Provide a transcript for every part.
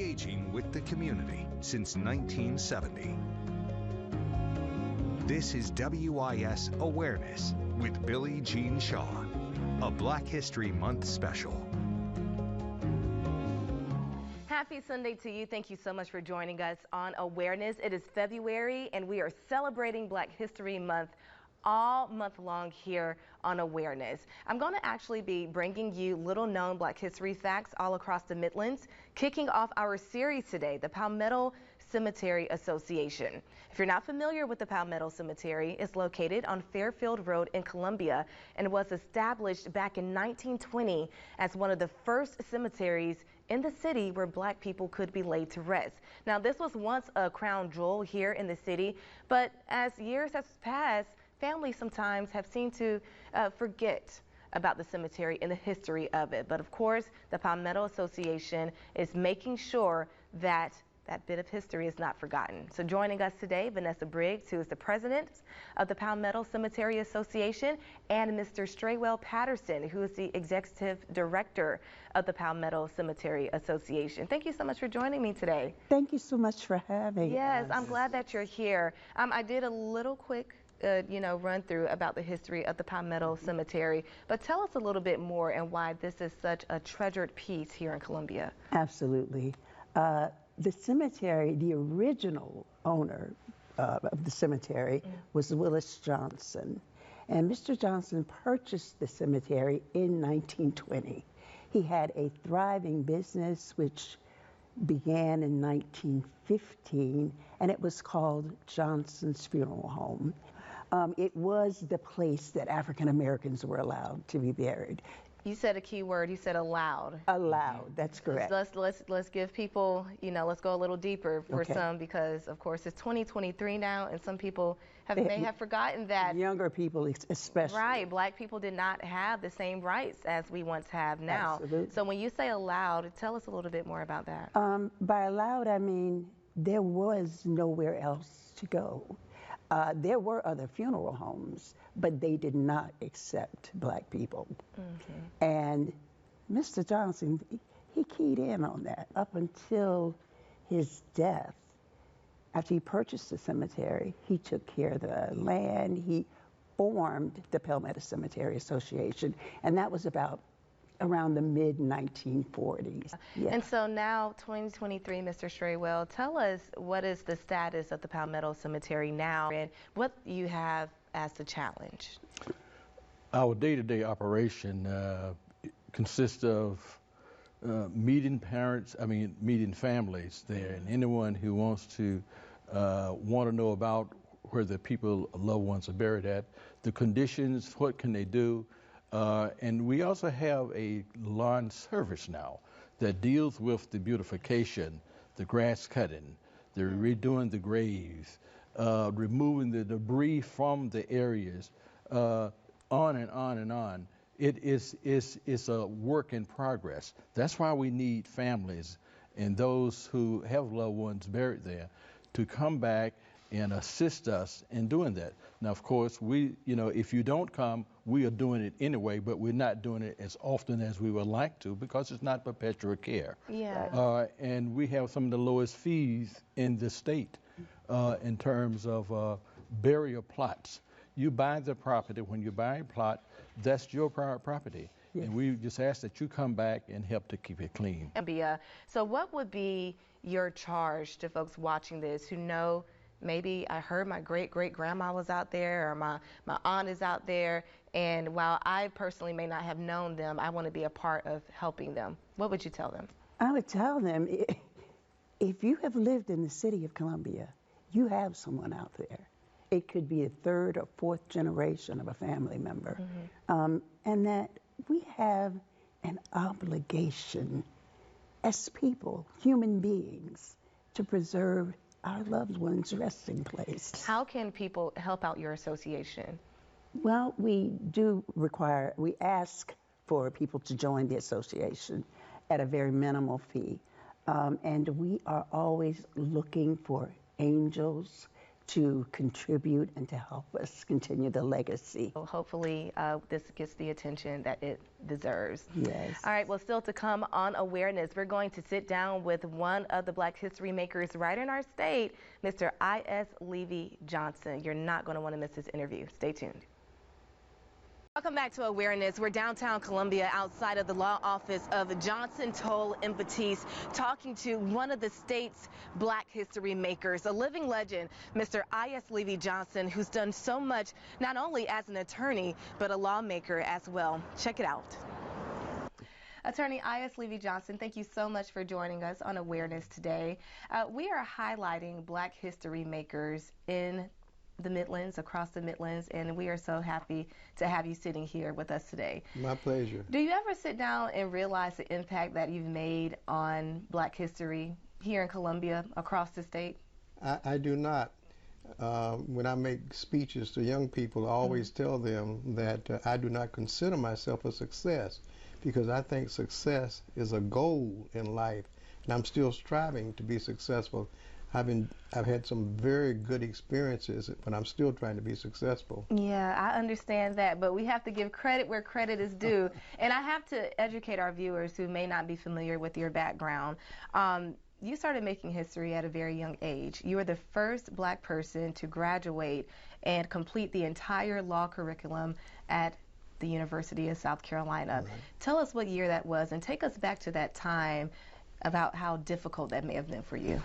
engaging with the community since 1970. This is WIS Awareness with Billie Jean Shaw, a Black History Month special. Happy Sunday to you. Thank you so much for joining us on Awareness. It is February and we are celebrating Black History Month all month long here on Awareness. I'm going to actually be bringing you little known Black history facts all across the Midlands, kicking off our series today, the Palmetto Cemetery Association. If you're not familiar with the Palmetto Cemetery, it's located on Fairfield Road in Columbia and was established back in 1920 as one of the first cemeteries in the city where Black people could be laid to rest. Now, this was once a crown jewel here in the city, but as years have passed, families sometimes have seemed to forget about the cemetery and the history of it. But of course, the Palmetto Association is making sure that that bit of history is not forgotten. So joining us today, Vanessa Briggs, who is the president of the Palmetto Cemetery Association, and Mr. Straywell Patterson, who is the executive director of the Palmetto Cemetery Association. Thank you so much for joining me today. Thank you so much for having us. Yes, I'm glad that you're here. I did a little quick run through about the history of the Palmetto Cemetery, but tell us a little bit more and why this is such a treasured piece here in Columbia. Absolutely. The cemetery, the original owner of the cemetery was Willis Johnson. And Mr. Johnson purchased the cemetery in 1920. He had a thriving business which began in 1915, and it was called Johnson's Funeral Home. It was the place that African Americans were allowed to be buried. You said a key word. You said allowed. Allowed. That's correct. Let's give people, let's go a little deeper for some, because of course it's 2023 now, and some people may have forgotten that. Younger people especially. Right. Black people did not have the same rights as we once have now. Absolutely. So when you say allowed, tell us a little bit more about that. By allowed, I mean there was nowhere else to go. There were other funeral homes, but they did not accept Black people. And Mr. Johnson, he keyed in on that up until his death. After he purchased the cemetery, he took care of the land. He formed the Palmetto Cemetery Association, and that was about around the mid-1940s. Yeah. And so now, 2023, Mr. Straywell, tell us what is the status of the Palmetto Cemetery now and what you have as the challenge. Our day-to-day operation consists of meeting families there, and anyone who wants to know about where the loved ones are buried at, the conditions, what can they do. And we also have a lawn service now that deals with the beautification, the grass cutting, the redoing the graves, removing the debris from the areas, on and on and on. It's a work in progress. That's why we need families and those who have loved ones buried there to come back and assist us in doing that. Now, of course, if you don't come, we are doing it anyway, but we're not doing it as often as we would like to because it's not perpetual care. Yeah. And we have some of the lowest fees in the state in terms of burial plots. You buy the property. When you buy a plot, that's your property. Yes. And we just ask that you come back and help to keep it clean. So what would be your charge to folks watching this who know, maybe I heard my great-great-grandma was out there, or my aunt is out there, and while I personally may not have known them, I want to be a part of helping them. What would you tell them? I would tell them, if you have lived in the city of Columbia, you have someone out there. It could be a third or fourth generation of a family member. And that we have an obligation as people, human beings, to preserve our loved ones' resting place. How can people help out your association? Well, we ask for people to join the association at a very minimal fee. And we are always looking for angels to contribute and to help us continue the legacy. Well, hopefully this gets the attention that it deserves. Yes. All right, well, still to come on Awareness, we're going to sit down with one of the Black history makers right in our state, Mr. I.S. Levy Johnson. You're not going to want to miss this interview. Stay tuned. Welcome back to Awareness. We're downtown Columbia outside of the law office of Johnson Toll and Batiste, talking to one of the state's Black history makers, a living legend, Mr. I.S. Levy Johnson, who's done so much not only as an attorney, but a lawmaker as well. Check it out. Attorney I.S. Levy Johnson, thank you so much for joining us on Awareness today. We are highlighting Black history makers in the Midlands, across the Midlands, and we are so happy to have you sitting here with us today. My pleasure. Do you ever sit down and realize the impact that you've made on Black history here in Columbia, across the state? I do not. When I make speeches to young people, I always tell them that I do not consider myself a success, because I think success is a goal in life, and I'm still striving to be successful. I've had some very good experiences, but I'm still trying to be successful. Yeah, I understand that, but we have to give credit where credit is due. And I have to educate our viewers who may not be familiar with your background. You started making history at a very young age. You were the first Black person to graduate and complete the entire law curriculum at the University of South Carolina. Right. Tell us what year that was, and take us back to that time about how difficult that may have been for you.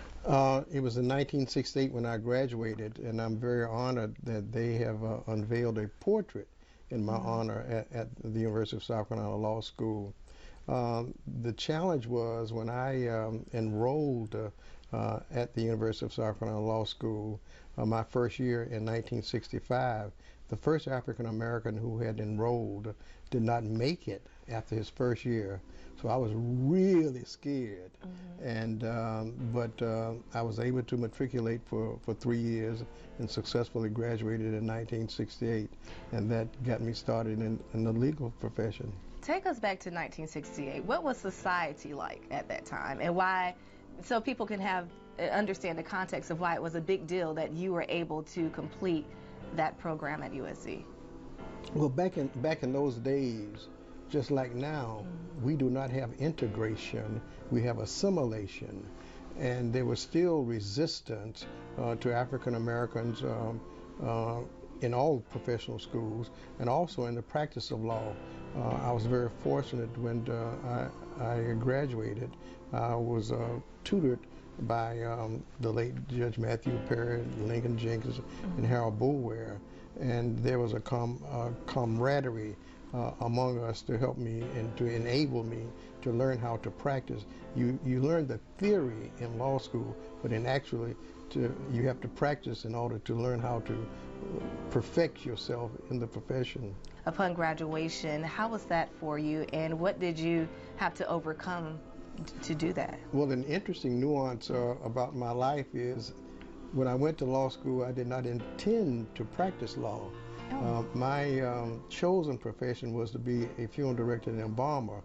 It was in 1968 when I graduated, and I'm very honored that they have unveiled a portrait in my honor at the University of South Carolina Law School. The challenge was when I enrolled at the University of South Carolina Law School, my first year in 1965, the first African American who had enrolled did not make it after his first year. So I was really scared, and but I was able to matriculate for 3 years and successfully graduated in 1968, and that got me started in the legal profession. Take us back to 1968. What was society like at that time, and why, so people can understand the context of why it was a big deal that you were able to complete that program at USC? Well, back in those days, just like now, we do not have integration, we have assimilation. And there was still resistance to African Americans in all professional schools and also in the practice of law. I was very fortunate when I graduated. I was tutored by the late Judge Matthew Perry, Lincoln Jenkins, and Harold Boulware. And there was a camaraderie among us to help me and to enable me to learn how to practice. You learn the theory in law school, but you have to practice in order to learn how to perfect yourself in the profession. Upon graduation, how was that for you, and what did you have to overcome to do that? Well, an interesting nuance about my life is when I went to law school, I did not intend to practice law. My chosen profession was to be a funeral director and embalmer.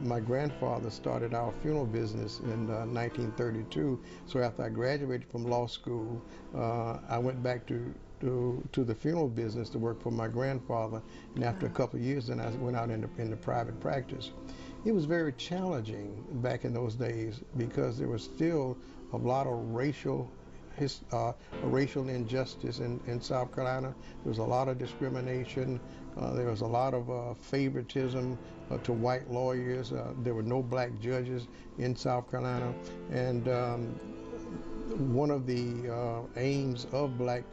My grandfather started our funeral business in 1932, so after I graduated from law school, I went back to the funeral business to work for my grandfather, and after a couple of years, then I went out into private practice. It was very challenging back in those days because there was still a lot of racial injustice in South Carolina. There was a lot of discrimination. There was a lot of favoritism to white lawyers. There were no black judges in South Carolina. And one of the aims of black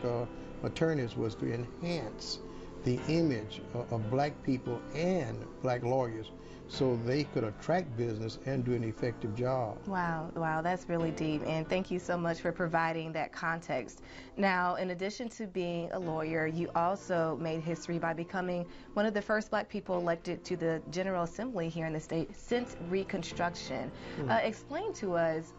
attorneys was to enhance the image of black people and black lawyers so they could attract business and do an effective job. Wow, that's really deep, and thank you so much for providing that context. Now, in addition to being a lawyer, you also made history by becoming one of the first Black people elected to the General Assembly here in the state since Reconstruction. Explain to us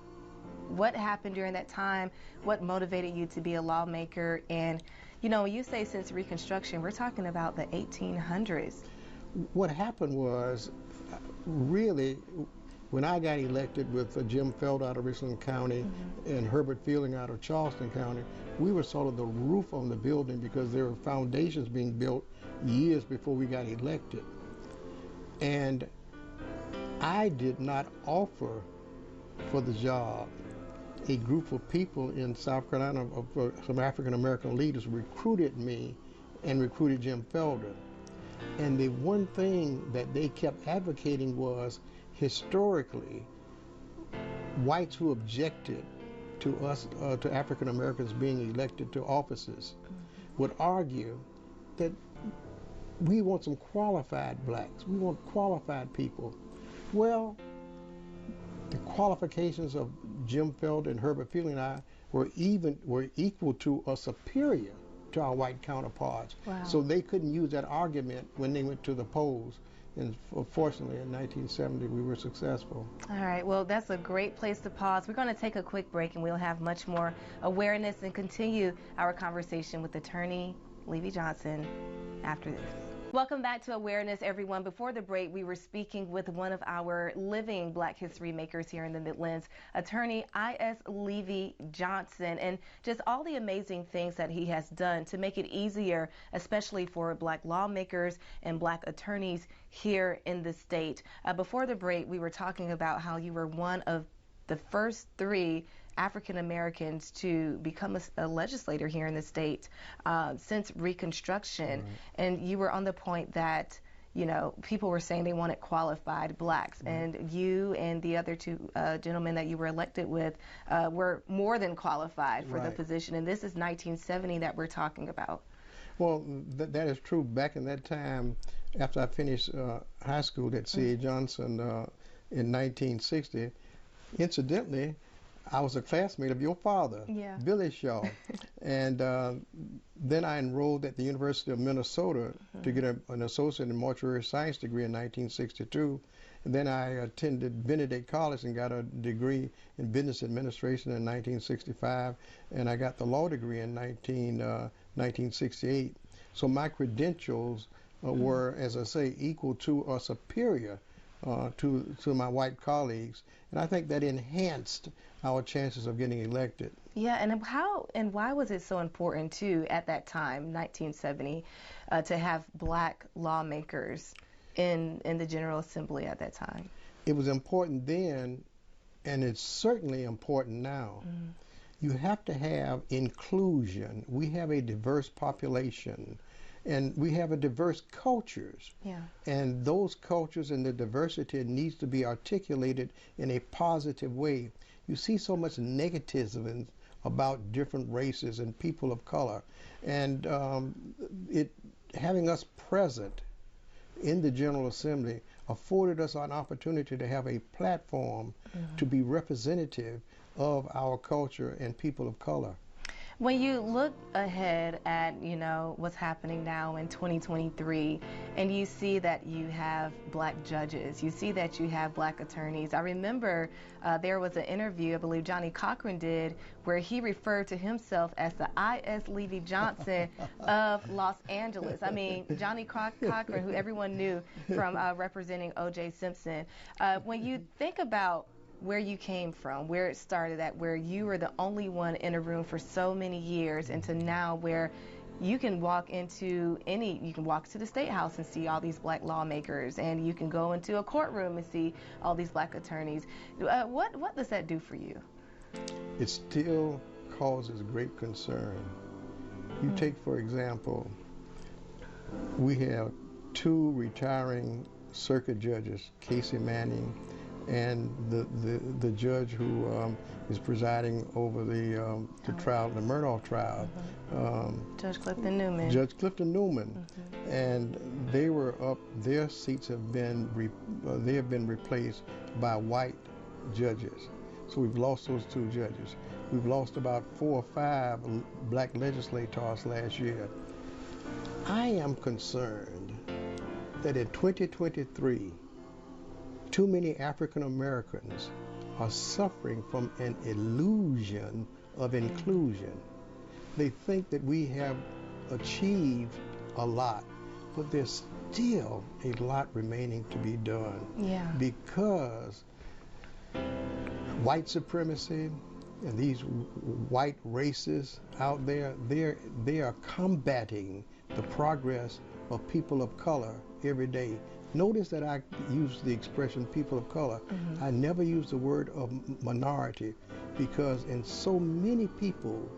what happened during that time, what motivated you to be a lawmaker, and when you say since Reconstruction, we're talking about the 1800s. What happened was, really, When I got elected with Jim Feld out of Richland County and Herbert Fielding out of Charleston County, we were sort of the roof on the building because there were foundations being built years before we got elected. And I did not offer for the job. A group of people in South Carolina, some African American leaders, recruited me and recruited Jim Felder. And the one thing that they kept advocating was, historically, whites who objected to us, to African Americans being elected to offices, would argue that we want some qualified blacks, we want qualified people. Well, the qualifications of Jim Feld and Herbert Fielding and I were equal to or superior to our white counterparts. Wow. So they couldn't use that argument when they went to the polls. And fortunately, in 1970, we were successful. All right, well, that's a great place to pause. We're going to take a quick break, and we'll have much more awareness and continue our conversation with attorney Levy Johnson after this. Welcome back to Awareness, everyone. Before the break, we were speaking with one of our living Black history makers here in the Midlands, attorney I.S. Levy Johnson, and just all the amazing things that he has done to make it easier, especially for Black lawmakers and Black attorneys here in the state. Before the break, we were talking about how you were one of the first 3 African Americans to become a legislator here in the state since Reconstruction. Right. And you were on the point that, you know, people were saying they wanted qualified blacks, and you and the other 2 gentlemen that you were elected with were more than qualified for the position. And this is 1970 that we're talking about. Well, that is true. Back in that time, after I finished high school at C.A. Johnson in 1960, incidentally, I was a classmate of your father, Billy Shaw. And then I enrolled at the University of Minnesota to get an associate in mortuary science degree in 1962. And then I attended Benedict College and got a degree in business administration in 1965. And I got the law degree in 1968. So my credentials were, as I say, equal to or superior to my white colleagues. And I think that enhanced our chances of getting elected. Yeah, and how and why was it so important, too, at that time, 1970, to have Black lawmakers in the General Assembly at that time? It was important then, and it's certainly important now. You have to have inclusion. We have a diverse population, and we have a diverse cultures. And those cultures and the diversity needs to be articulated in a positive way. You see so much negativism about different races and people of color, and having us present in the General Assembly afforded us an opportunity to have a platform to be representative of our culture and people of color. When you look ahead at, you know, what's happening now in 2023, and you see that you have Black judges, you see that you have Black attorneys. I remember there was an interview, I believe Johnny Cochran did, where he referred to himself as the I.S. Levy Johnson of Los Angeles. I mean, Johnny Cochran, who everyone knew from representing O.J. Simpson. When you think about where you came from, where it started at, where you were the only one in a room for so many years, and to now where you can walk into you can walk to the State House and see all these Black lawmakers, and you can go into a courtroom and see all these Black attorneys. What does that do for you? It still causes great concern. You take, for example, we have 2 retiring circuit judges, Casey Manning and the judge who is presiding over the trial, the Murdaugh trial. Judge Clifton Newman. Judge Clifton Newman. And they were up, their seats have been, replaced by white judges. So we've lost those 2 judges. We've lost about 4 or 5 Black legislators last year. I am concerned that in 2023, too many African Americans are suffering from an illusion of inclusion. They think that we have achieved a lot, but there's still a lot remaining to be done. Because white supremacy and these white races out there, they are combating the progress of people of color every day. Notice that I use the expression people of color. I never use the word of minority, because in so many people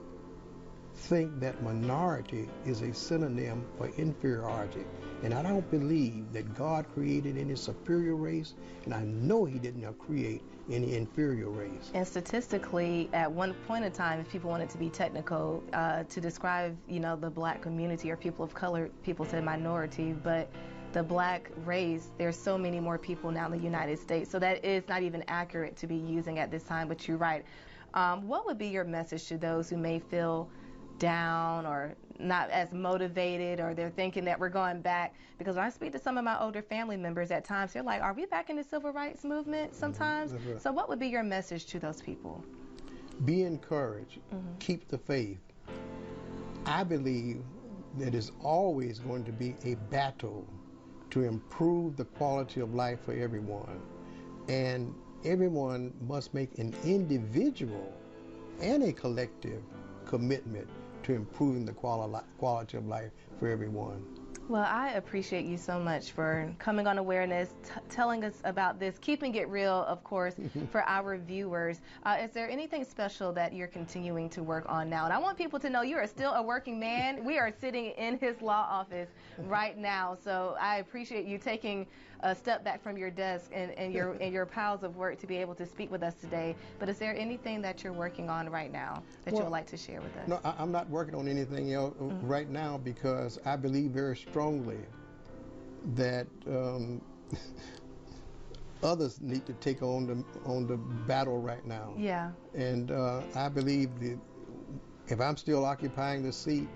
think that minority is a synonym for inferiority. And I don't believe that God created any superior race, and I know he did not create any inferior race. And statistically, at one point in time, if people wanted to be technical, to describe, the black community or people of color, people said minority, but the black race, there's so many more people now in the United States, so that is not even accurate to be using at this time, but you're right. What would be your message to those who may feel down or not as motivated, or they're thinking that we're going back? Because when I speak to some of my older family members at times, they're like, are we back in the civil rights movement sometimes? Right. So what would be your message to those people? Be encouraged. Keep the faith. I believe that it's always going to be a battle to improve the quality of life for everyone. And everyone must make an individual and a collective commitment to improving the quality of life for everyone. Well, I appreciate you so much for coming on Awareness, telling us about this, keeping it real, of course, for our viewers. Is there anything special that you're continuing to work on now? And I want people to know you are still a working man. We are sitting in his law office right now, so I appreciate you taking a step back from your desk and your piles of work to be able to speak with us today. But is there anything that you're working on right now that you would like to share with us? No, I'm not working on anything else right now, because I believe very strongly that others need to take on the battle right now. Yeah. And I believe that if I'm still occupying the seat,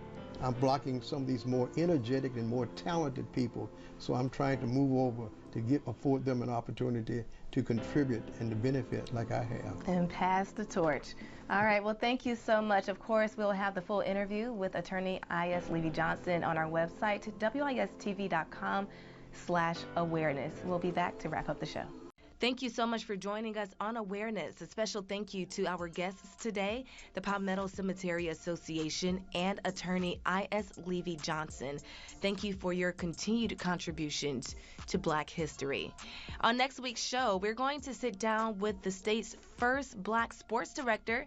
I'm blocking some of these more energetic and more talented people. So I'm trying to move over to afford them an opportunity to contribute and to benefit like I have. And pass the torch. All right, well, thank you so much. Of course, we'll have the full interview with attorney I.S. Levy-Johnson on our website, wistv.com/awareness. We'll be back to wrap up the show. Thank you so much for joining us on Awareness. A special thank you to our guests today, the Palmetto Cemetery Association and attorney I.S. Levy-Johnson. Thank you for your continued contributions to Black history. On next week's show, we're going to sit down with the state's first Black sports director,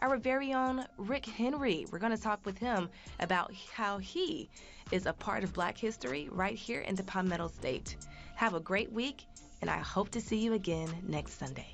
our very own Rick Henry. We're going to talk with him about how he is a part of Black history right here in the Palmetto State. Have a great week, and I hope to see you again next Sunday.